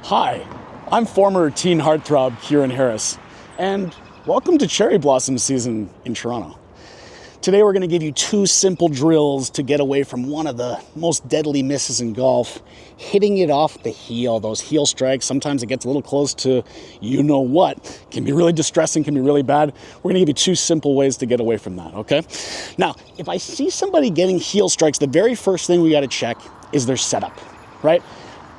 Hi, I'm former teen heartthrob Kieran Harris, and welcome to cherry blossom season in Toronto. Today we're going to give you two simple drills to get away from one of the most deadly misses in golf, hitting it off the heel. Those heel strikes, sometimes it gets a little close to you know what. Can be really distressing, can be really bad. We're going to give you two simple ways to get away from that, okay? Now, if I see somebody getting heel strikes, the very first thing we got to check is their setup, right?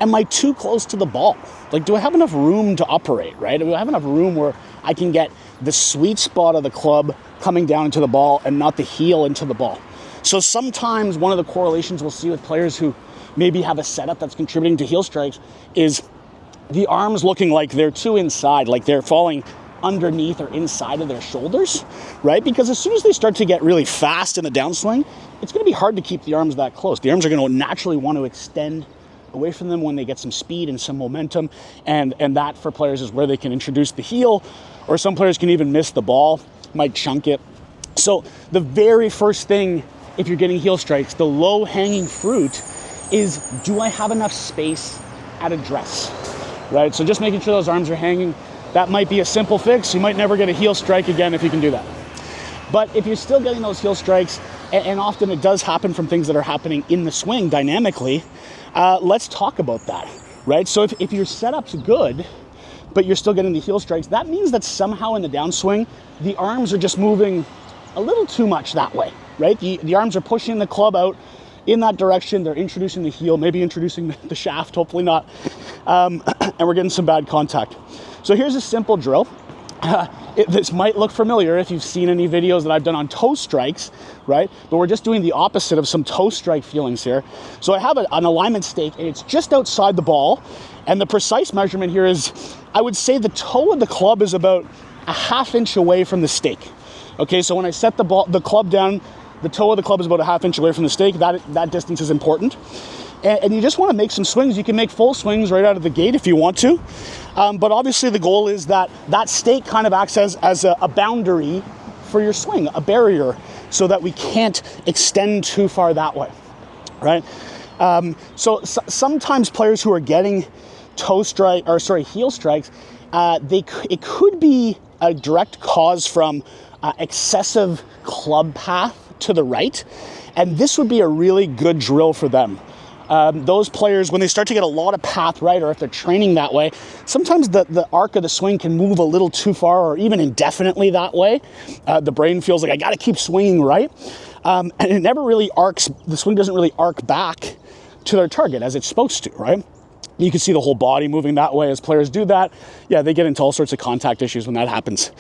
Am I too close to the ball? Like, do I have enough room to operate, right? Do I have enough room where I can get the sweet spot of the club coming down into the ball and not the heel into the ball? So sometimes one of the correlations we'll see with players who maybe have a setup that's contributing to heel strikes is the arms looking like they're too inside, like they're falling underneath or inside of their shoulders, right? Because as soon as they start to get really fast in the downswing, it's going to be hard to keep the arms that close. The arms are going to naturally want to extend away from them when they get some speed and some momentum, and that for players is where they can introduce the heel, or some players can even miss the ball, might chunk it. So the very first thing, if you're getting heel strikes, the low-hanging fruit is, do I have enough space at address, right? So just making sure those arms are hanging, that might be a simple fix. You might never get a heel strike again if you can do that. But if you're still getting those heel strikes, and often it does happen from things that are happening in the swing dynamically, let's talk about that, right? So if your setup's good, but you're still getting the heel strikes, that means that somehow in the downswing, the arms are just moving a little too much that way, right? The arms are pushing the club out in that direction. They're introducing the heel, maybe introducing the shaft, hopefully not. And we're getting some bad contact. So here's a simple drill. This might look familiar if you've seen any videos that I've done on toe strikes, right? But we're just doing the opposite of some toe strike feelings here. So I have an alignment stake, and it's just outside the ball. And the precise measurement here is, I would say the toe of the club is about a ½ inch away from the stake. Okay, so when I set the club down, the toe of the club is about a ½ inch away from the stake. That distance is important. And you just want to make some swings. You can make full swings right out of the gate if you want to. But obviously the goal is that stake kind of acts as a boundary for your swing, a barrier, so that we can't extend too far that way, right? So sometimes players who are getting heel strikes, it could be a direct cause from excessive club path to the right. And this would be a really good drill for them. Those players, when they start to get a lot of path right, or if they're training that way, sometimes the arc of the swing can move a little too far, or even indefinitely that way. The brain feels like, I got to keep swinging right. And it never really arcs, the swing doesn't really arc back to their target as it's supposed to, right? You can see the whole body moving that way as players do that. Yeah, they get into all sorts of contact issues when that happens.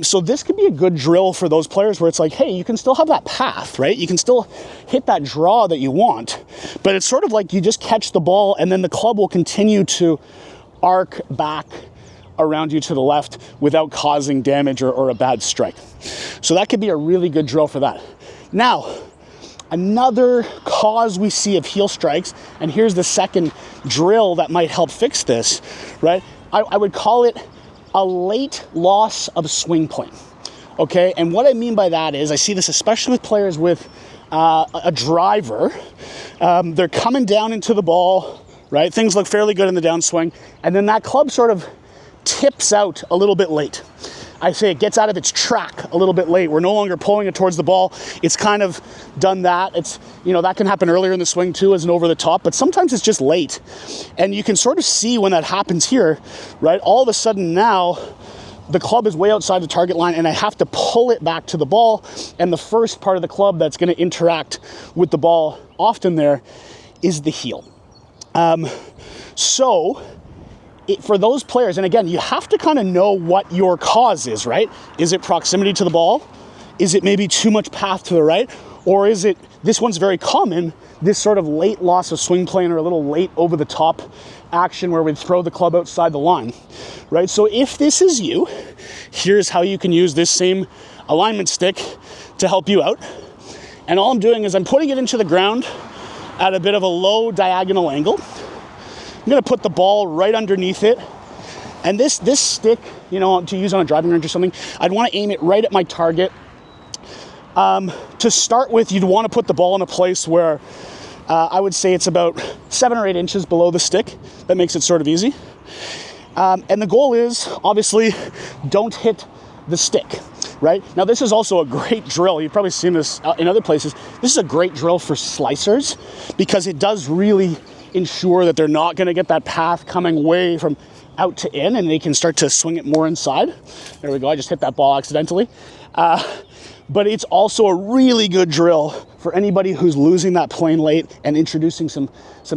So this could be a good drill for those players where it's like, hey, you can still have that path, right? You can still hit that draw that you want, but it's sort of like you just catch the ball and then the club will continue to arc back around you to the left without causing damage or a bad strike. So that could be a really good drill for that. Now, another cause we see of heel strikes, and here's the second drill that might help fix this, right? I would call it a late loss of swing plane, okay? And what I mean by that is, I see this especially with players with a driver. They're coming down into the ball, right? Things look fairly good in the downswing, and then that club sort of tips out a little bit late. I say it gets out of its track a little bit late. We're no longer pulling it towards the ball. It's kind of done that. It's, that can happen earlier in the swing too as an over the top, but sometimes it's just late. And you can sort of see when that happens here, right? All of a sudden now, the club is way outside the target line and I have to pull it back to the ball. And the first part of the club that's going to interact with the ball often there is the heel. For those players, and again, you have to kind of know what your cause is, right? Is it proximity to the ball? Is it maybe too much path to the right? Or is it, this one's very common, this sort of late loss of swing plane or a little late over the top action where we throw the club outside the line, right? So if this is you, here's how you can use this same alignment stick to help you out. And all I'm doing is I'm putting it into the ground at a bit of a low diagonal angle. I'm going to put the ball right underneath it. And this stick, to use on a driving range or something, I'd want to aim it right at my target. To start with, you'd want to put the ball in a place where I would say it's about 7 or 8 inches below the stick. That makes it sort of easy. And the goal is, obviously, don't hit the stick, right? Now, this is also a great drill. You've probably seen this in other places. This is a great drill for slicers because it does really ensure that they're not going to get that path coming way from out to in, and they can start to swing it more inside. There we go. I just hit that ball accidentally. But it's also a really good drill for anybody who's losing that plane late and introducing some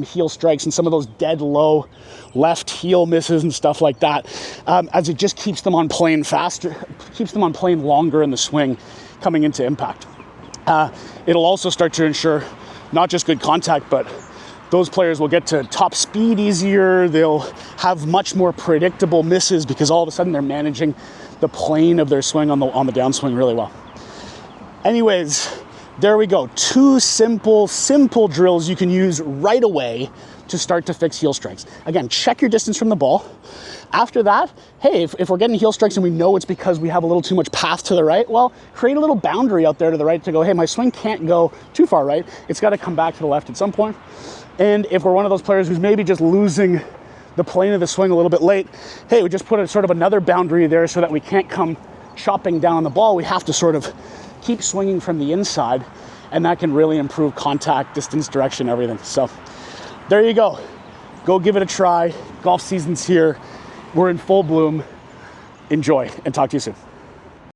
heel strikes and some of those dead low left heel misses and stuff like that, as it just keeps them on plane faster, keeps them on plane longer in the swing coming into impact. It'll also start to ensure not just good contact, but those players will get to top speed easier. They'll have much more predictable misses because all of a sudden they're managing the plane of their swing on the downswing really well. Anyways, there we go. 2 simple drills you can use right away to start to fix heel strikes. Again, check your distance from the ball. After that, hey, if we're getting heel strikes and we know it's because we have a little too much path to the right, well, create a little boundary out there to the right to go, hey, my swing can't go too far right. It's got to come back to the left at some point. And if we're one of those players who's maybe just losing the plane of the swing a little bit late, hey, we just put a sort of another boundary there so that we can't come chopping down on the ball. We have to sort of keep swinging from the inside, and that can really improve contact, distance, direction, everything. So there you go. Go give it a try. Golf season's here. We're in full bloom. Enjoy, and talk to you soon.